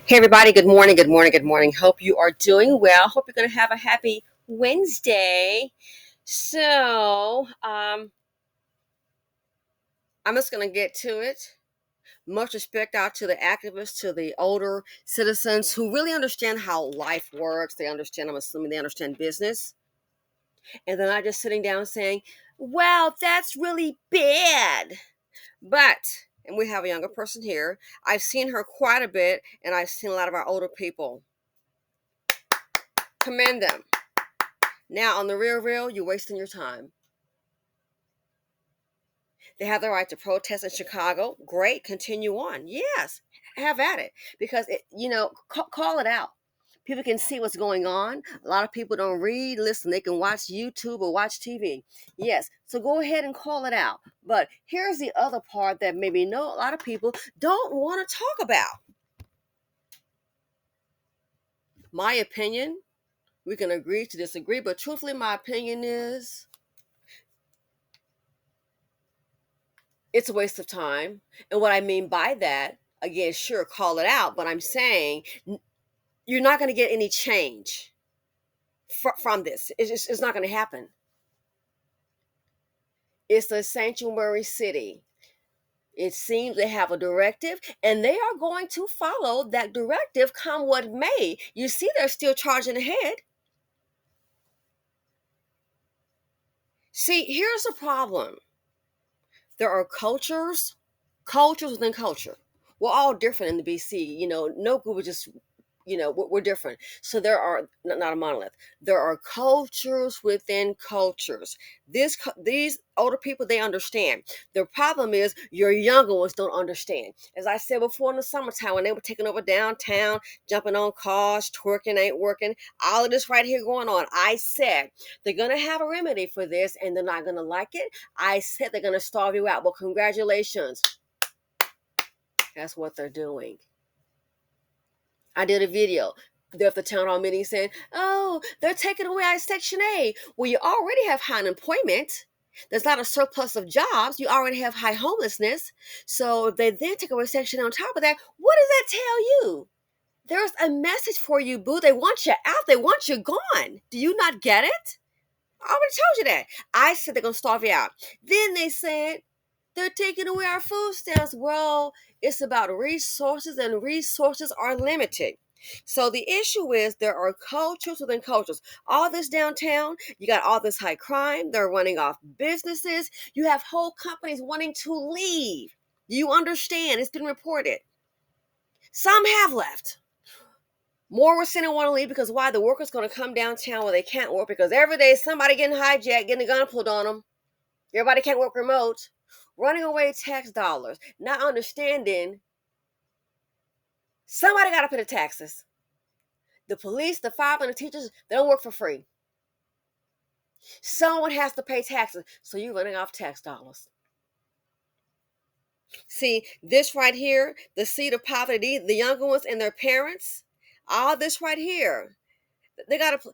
Hey everybody, good morning, good morning, good morning. Hope you are doing well. Hope you're going to have a happy Wednesday. I'm just going to get to it. Much respect out to the activists, to the older citizens who really understand how life works. They understand, I'm assuming they understand business. And they're not just sitting down saying, well, that's really bad. And we have a younger person here. I've seen her quite a bit, and I've seen a lot of our older people. Commend them. Now, on the real, you're wasting your time. They have the right to protest in Chicago. Great, continue on. Yes, have at it. Because, call it out. People can see what's going on. A lot of people don't read, listen, they can watch YouTube or watch TV. Yes, so go ahead and call it out. But here's the other part that maybe a lot of people don't want to talk about. My opinion, we can agree to disagree, but truthfully, my opinion is it's a waste of time. And what I mean by that, again, sure, call it out, but I'm saying you're not going to get any change from this. It's not going to happen. It's a sanctuary city. It seems they have a directive, and they are going to follow that directive come what may. You see, they're still charging ahead. See, here's the problem. There are cultures within culture. We're all different in the BC. No group is just, we're different. So there are not a monolith. There are cultures within cultures. These older people, they understand. The problem is your younger ones don't understand. As I said before, in the summertime when they were taking over downtown, jumping on cars, twerking, ain't working, all of this right here going on, I said they're going to have a remedy for this and they're not going to like it. I said they're going to starve you out. Well, congratulations. That's what they're doing. I did a video. They're at the town hall meeting saying, oh, they're taking away our Section A. Well, you already have high unemployment. There's not a surplus of jobs. You already have high homelessness. So if they then take away Section A on top of that, what does that tell you? There's a message for you, boo. They want you out. They want you gone. Do you not get it? I already told you that. I said they're going to starve you out. Then they said, they're taking away our food stamps. Well, it's about resources, and resources are limited. So the issue is there are cultures within cultures. All this downtown, you got all this high crime. They're running off businesses. You have whole companies wanting to leave. You understand. It's been reported. Some have left. More were saying they want to leave because why? The workers going to come downtown where they can't work because every day somebody getting hijacked, getting a gun pulled on them. Everybody can't work remote. Running away tax dollars, not understanding somebody got to pay the taxes. The police, the firemen, the teachers, they don't work for free. Someone has to pay taxes, so you're running off tax dollars. See, this right here, the seed of poverty, the younger ones and their parents, all this right here, they got to.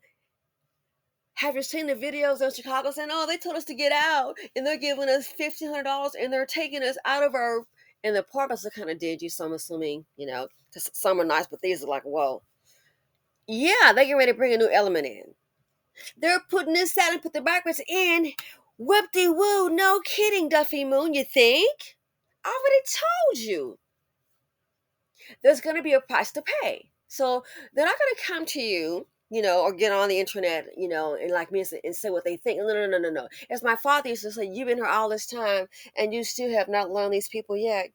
Have you seen the videos in Chicago saying, oh, they told us to get out and they're giving us $1,500 and they're taking us out of our, and the apartments are kind of dingy, so I'm assuming, because some are nice, but these are like, whoa. Yeah, they get ready to bring a new element in. They're putting this out and put the migrants in. Whoop-de-woo, no kidding, Duffy Moon, you think? I already told you. There's going to be a price to pay. So they're not going to come to you, or get on the internet, and like me and say what they think. No. As my father used to say, you've been here all this time and you still have not learned these people yet.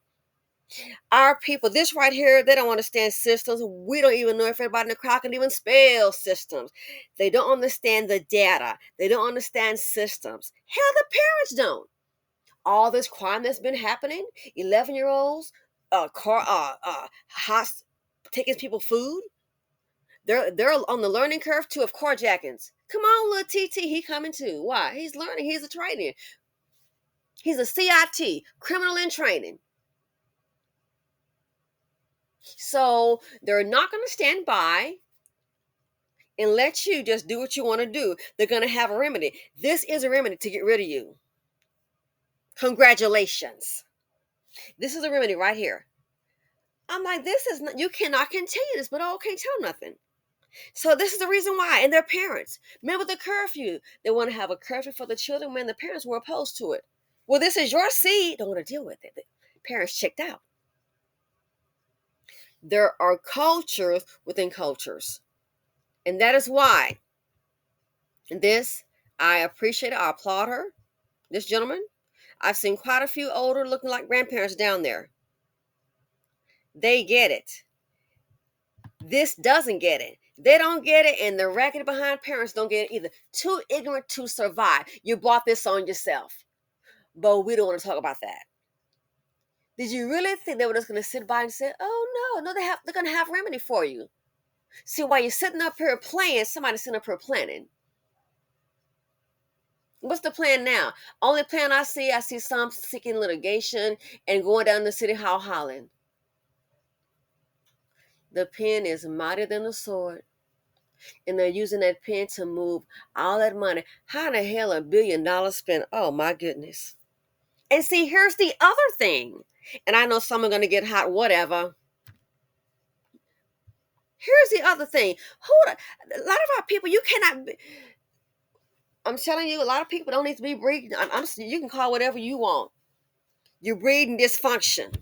Our people, this right here, they don't understand systems. We don't even know if everybody in the crowd can even spell systems. They don't understand the data. They don't understand systems. Hell, the parents don't. All this crime that's been happening, 11-year-olds, taking people food. They're on the learning curve too of carjackings. Come on, little TT, he coming too. Why? He's learning. He's a training. He's a CIT, criminal in training. So they're not going to stand by and let you just do what you want to do. They're going to have a remedy. This is a remedy to get rid of you. Congratulations. This is a remedy right here. I'm like, this is not, you cannot continue this, but oh, can't tell them nothing. So this is the reason why. And their parents, remember the curfew. They want to have a curfew for the children when the parents were opposed to it. Well, this is your seed. Don't want to deal with it. The parents checked out. There are cultures within cultures. And that is why this, I appreciate it. I applaud her, this gentleman. I've seen quite a few older looking like grandparents down there. They get it. This doesn't get it. They don't get it, and the raggedy behind parents don't get it either. Too ignorant to survive. You brought this on yourself. But we don't want to talk about that. Did you really think they were just going to sit by and say, oh no, they're going to have remedy for you. See, while you're sitting up here playing, somebody's sitting up here planning. What's the plan now? Only plan I see some seeking litigation and going down to City Hall hollering. The pen is mightier than the sword. And they're using that pen to move all that money. How in the hell $1 billion spent? Oh my goodness. And see, here's the other thing. And I know some are going to get hot, whatever. Here's the other thing. A lot of our people, you cannot. I'm telling you, a lot of people don't need to be breeding. You can call whatever you want. You're breeding dysfunction.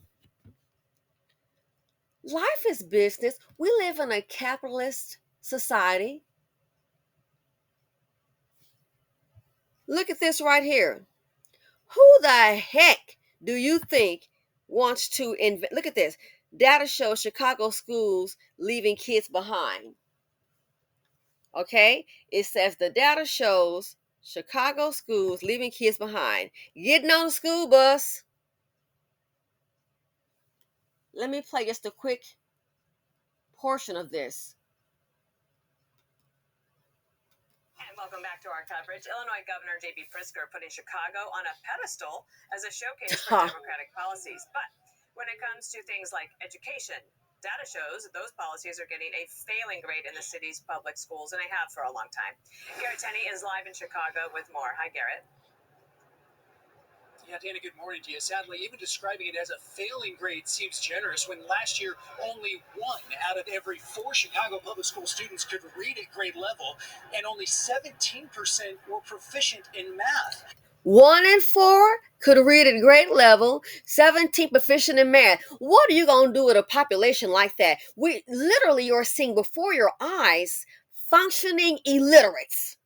Life is business. We live in a capitalist society. Look at this right here. Who the heck do you think wants to invest? Look at this. Data shows Chicago schools leaving kids behind. Okay? It says the data shows Chicago schools leaving kids behind. Getting on the school bus. Let me play just a quick portion of this. Welcome back to our coverage. Illinois Governor J.B. Pritzker putting Chicago on a pedestal as a showcase for Democratic policies. But when it comes to things like education, data shows that those policies are getting a failing grade in the city's public schools, and they have for a long time. Garrett Tenney is live in Chicago with more. Hi, Garrett. Yeah, Dana, good morning to you. Sadly, even describing it as a failing grade seems generous when last year only 1 out of every 4 Chicago public school students could read at grade level, and only 17% were proficient in math. 1 in 4 could read at grade level, 17 proficient in math. What are you going to do with a population like that? We literally are seeing before your eyes functioning illiterates.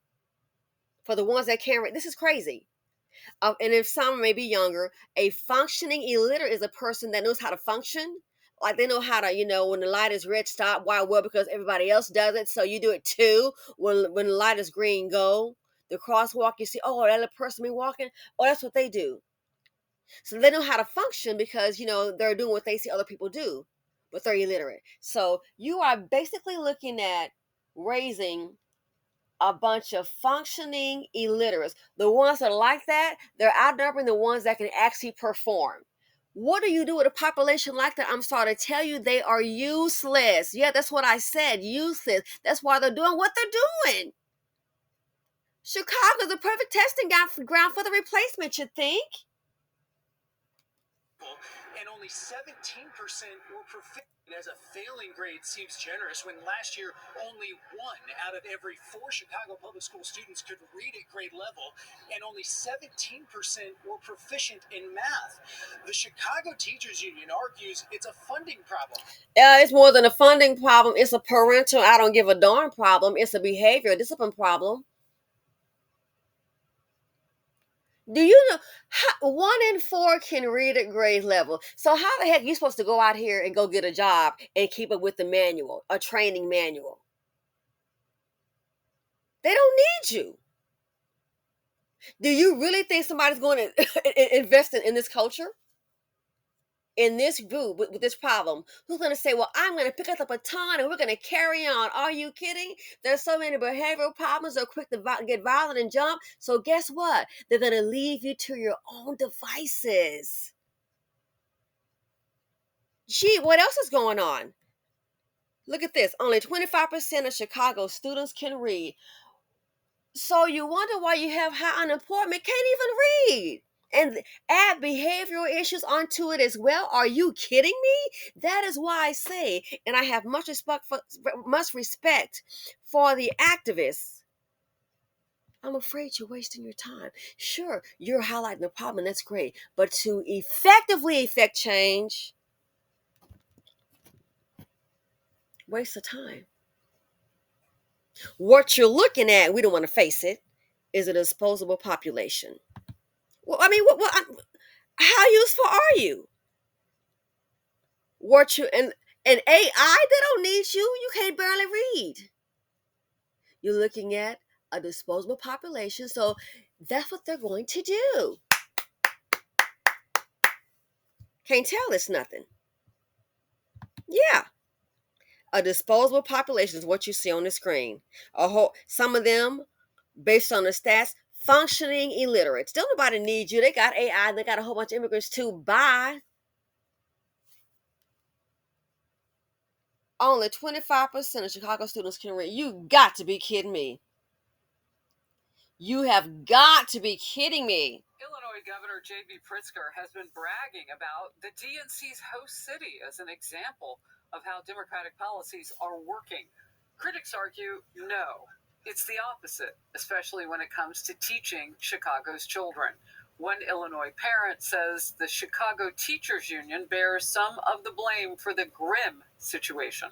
For the ones that can't read, this is crazy. And if some may be younger, a functioning illiterate is a person that knows how to function. Like they know how to, when the light is red, stop. Why? Well, because everybody else does it, so you do it too. When the light is green, go. The crosswalk, you see, oh, that little person be walking. Oh, that's what they do. So they know how to function because, they're doing what they see other people do, but they're illiterate. So you are basically looking at raising a bunch of functioning illiterates. The ones that are like that, they're outnumbering the ones that can actually perform. What do you do with a population like that? I'm sorry to tell you, they are useless. Yeah, that's what I said, useless. That's why they're doing what they're doing. Chicago's the perfect testing ground for the replacement, you think? And only 17% were proficient. As a failing grade seems generous when last year only 1 out of every 4 Chicago public school students could read at grade level, and only 17% were proficient in math. The Chicago Teachers Union argues it's a funding problem. It's more than a funding problem. It's a parental, I don't give a darn problem. It's a behavior, discipline problem. Do you know 1 in 4 can read at grade level? So how the heck are you supposed to go out here and go get a job and keep up with the manual, a training manual? They don't need you. Do you really think somebody's going to invest in this culture? In this group with this problem? Who's going to say, well, I'm going to pick up the baton and we're going to carry on? Are you kidding? There's so many behavioral problems. They're quick to get violent and jump. So guess what? They're going to leave you to your own devices. Gee, what else is going on? Look at this. Only 25% of Chicago students can read. So you wonder why you have high unemployment. Can't even read. and add behavioral issues onto it as well. Are you kidding me? That is why I say, and I have much respect for the activists. I'm afraid you're wasting your time. Sure, you're highlighting the problem, and that's great. But to effectively effect change, waste of time. What you're looking at, we don't want to face it, is a disposable population. Well, I mean, how useful are you? What you and AI, they don't need you. You can't barely read. You're looking at a disposable population, so that's what they're going to do. Can't tell it's nothing. Yeah, a disposable population is what you see on the screen. Some of them, based on the stats, functioning illiterates. Don't nobody need you. They got AI. And they got a whole bunch of immigrants to buy. Only 25% of Chicago students can read. You got to be kidding me. You have got to be kidding me. Illinois Governor J.B. Pritzker has been bragging about the DNC's host city as an example of how Democratic policies are working. Critics argue no, it's the opposite, especially when it comes to teaching Chicago's children. One Illinois parent says the Chicago Teachers Union bears some of the blame for the grim situation.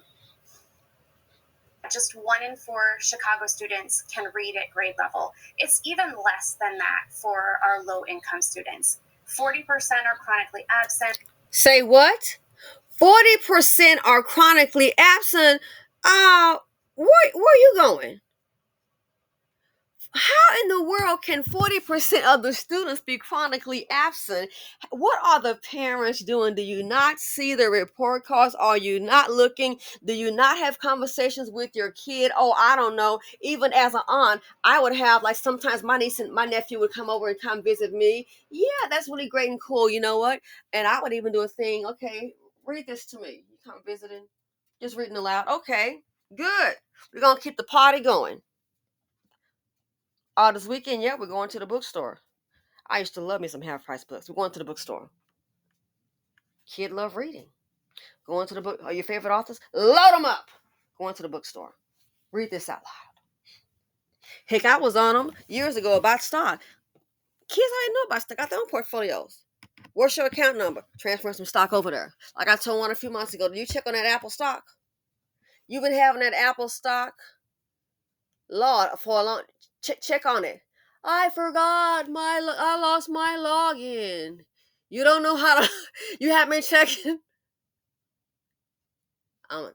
Just 1 in 4 Chicago students can read at grade level. It's even less than that for our low-income students. 40% are chronically absent. Say what? 40% are chronically absent. Where are you going? How in the world can 40% of the students be chronically absent? What are the parents doing? Do you not see the report cards? Are you not looking? Do you not have conversations with your kid? Oh, I don't know. Even as an aunt, I would have, like, sometimes my niece and my nephew would come over and come visit me. Yeah, that's really great and cool. You know what? And I would even do a thing. Okay, read this to me. You come visiting, just reading aloud. Okay, good. We're going to keep the party going. This weekend, yeah, we're going to the bookstore. I used to love me some half-price books. We're going to the bookstore. Kid love reading. Going to the book. Are your favorite authors? Load them up. Going to the bookstore. Read this out loud. Heck, I was on them years ago about stock. Kids already know about stock. Got their own portfolios. What's your account number? Transfer some stock over there. Like I told one a few months ago, did you check on that Apple stock? You've been having that Apple stock, Lord, for a long. Check on it. I forgot I lost my login. You don't know how to. You haven't been checking.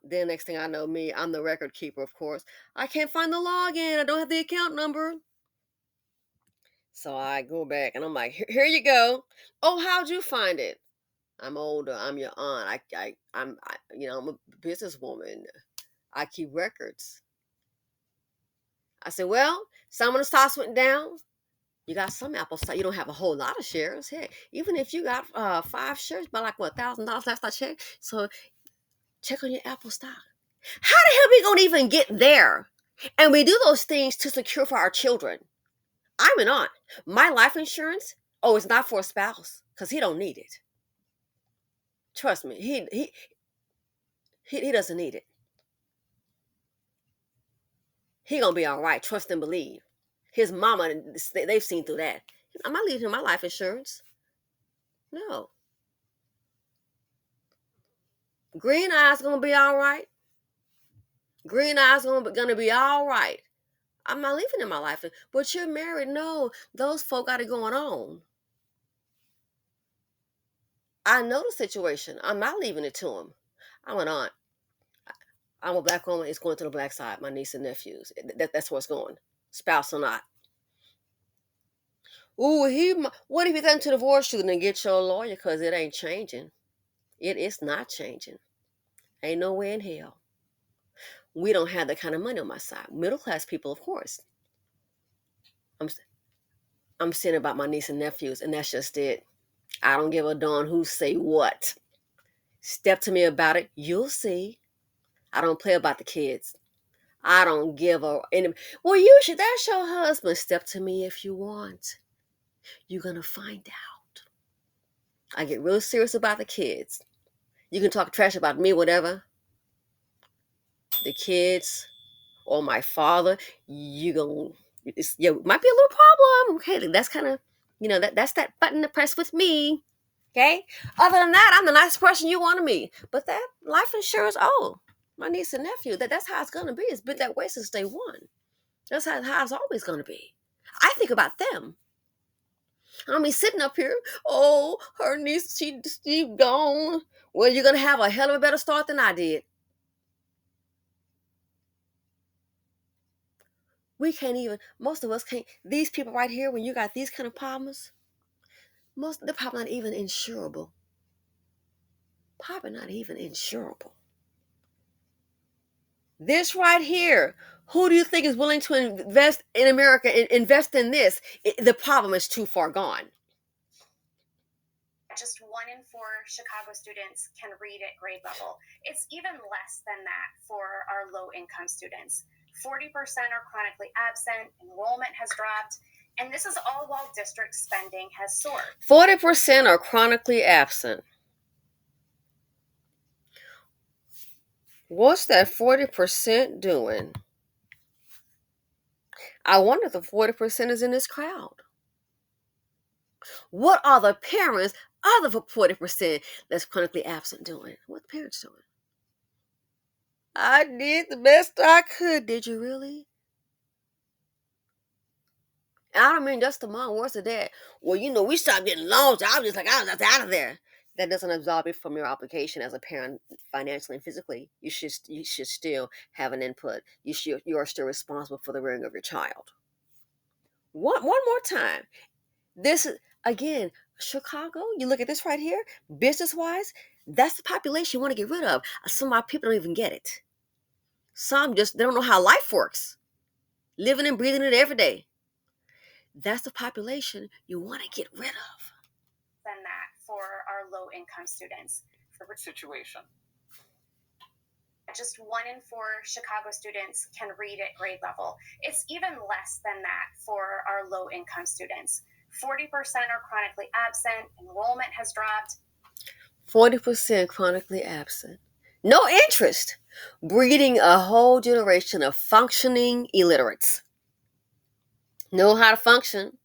Then next thing I know, I'm the record keeper, of course. I can't find the login. I don't have the account number. So I go back and I'm like, here you go. Oh, how'd you find it? I'm older. I'm your aunt. I'm a businesswoman. I keep records. I said, well, some of the stocks went down. You got some Apple stock. You don't have a whole lot of shares. Heck, even if you got 5 shares, by like $1,000 last I checked. So check on your Apple stock. How the hell are we gonna even get there? And we do those things to secure for our children. I'm an aunt. My life insurance, it's not for a spouse because he don't need it. Trust me, he doesn't need it. He gonna be all right. Trust and believe. His mama, they've seen through that. I'm not leaving him my life insurance. No. Green Eye's gonna be all right. Green Eye's gonna be all right. I'm not leaving him my life. But you're married. No, those folk got it going on. I know the situation. I'm not leaving it to him. I'm an aunt. I'm a black woman. It's going to the black side. My niece and nephews. That's where it's going. Spouse or not. Ooh, what if he got into divorce you and get your lawyer? Because it ain't changing. It is not changing. Ain't no way in hell. We don't have that kind of money on my side. Middle class people, of course. I'm saying about my niece and nephews, and that's just it. I don't give a darn who say what. Step to me about it. You'll see. I don't play about the kids. I don't give any. Well, that's your husband. Step to me if you want. You're going to find out. I get real serious about the kids. You can talk trash about me, whatever. The kids or my father, you gonna, yeah, might be a little problem. Okay, that's kind of, that's that button to press with me. Okay. Other than that, I'm the nicest person you want to meet. But that life insurance, oh, my niece and nephew, that's how it's gonna be. It's been that way since day one. That's how it's always gonna be. I think about them. I mean, sitting up here, oh, her niece, she gone. Well, you're gonna have a hell of a better start than I did. We can't even, most of us can't, these people right here, when you got these kind of problems, most of the probably not even insurable. Probably not even insurable. This right here, who do you think is willing to invest in America, invest in this? The problem is too far gone. Just 1 in 4 Chicago students can read at grade level. It's even less than that for our low-income students. 40% are chronically absent, enrollment has dropped, and this is all while district spending has soared. 40% are chronically absent. What's that 40% doing? I wonder if the 40% is in this crowd. What are the parents of the 40% that's chronically absent doing? What the parents doing? I did the best I could. Did you really? I don't mean just the mom. What's the dad? Well, we stopped getting loans. I was just out of there. That doesn't absolve you from your obligation as a parent, financially and physically. You should still have an input. You are still responsible for the rearing of your child. One more time. This is, again, Chicago. You look at this right here, business wise. That's the population you want to get rid of. Some of our people don't even get it. Some just, they don't know how life works. Living and breathing it every day. That's the population you want to get rid of. Than that for our low-income students. Which situation? Just 1 in 4 Chicago students can read at grade level. It's even less than that for our low-income students. 40% are chronically absent. Enrollment has dropped. 40% chronically absent. No interest. Breeding a whole generation of functioning illiterates. Know how to function.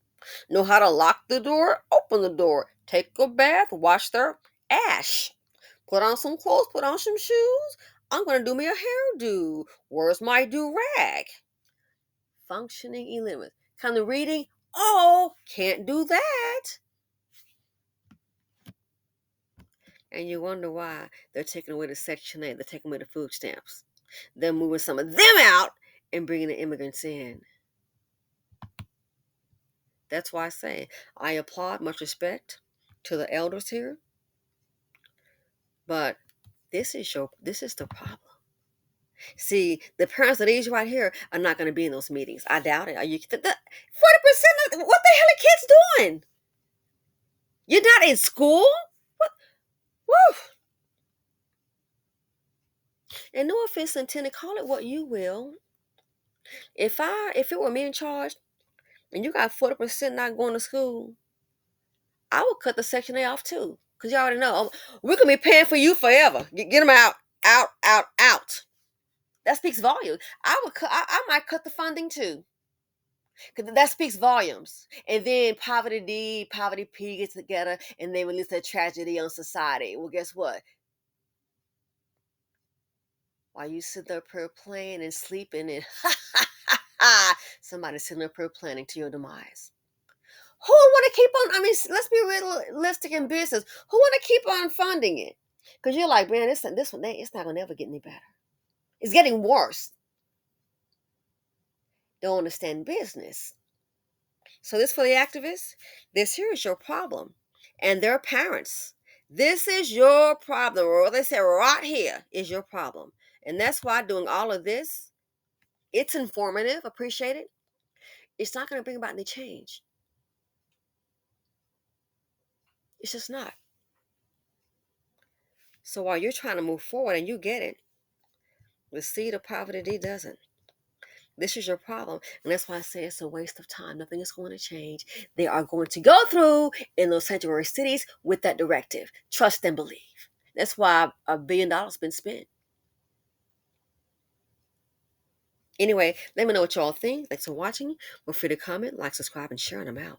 Know how to lock the door, open the door, take a bath, wash their ass. Put on some clothes, put on some shoes. I'm going to do me a hairdo. Where's my do-rag? Functioning illiterate. Kind of reading? Oh, can't do that. And you wonder why they're taking away the Section 8. They're taking away the food stamps. They're moving some of them out and bringing the immigrants in. That's why I say I applaud, much respect to the elders here. But this is the problem. See, the parents of these right here are not going to be in those meetings. I doubt it. Are you 40%? What the hell are kids doing? You're not in school? What? Woo! And no offense intended, call it what you will. If it were me in charge and you got 40% not going to school, I would cut the Section 8 off too. Because you already know, we're going to be paying for you forever. Get them out, out, out, out. That speaks volumes. I might cut the funding too. Because that speaks volumes. And then Poverty D, Poverty P gets together and they release their tragedy on society. Well, guess what? While you sit up here playing and sleeping and somebody's sitting up here planning to your demise. Who want to keep on, let's be realistic in business. Who want to keep on funding it? Because you're like, man, this one, it's not going to ever get any better. It's getting worse. Don't understand business. So this for the activists, this here is your problem. And their parents. This is your problem. Or they say right here is your problem. And that's why doing all of this, it's informative, appreciate it. It's not going to bring about any change. It's just not. So while you're trying to move forward and you get it, the seed of poverty doesn't. This is your problem. And that's why I say it's a waste of time. Nothing is going to change. They are going to go through in those sanctuary cities with that directive. Trust and believe. That's why $1 billion has been spent. Anyway, let me know what y'all think. Thanks for watching. Feel free to comment, like, subscribe, and share, and I'm out.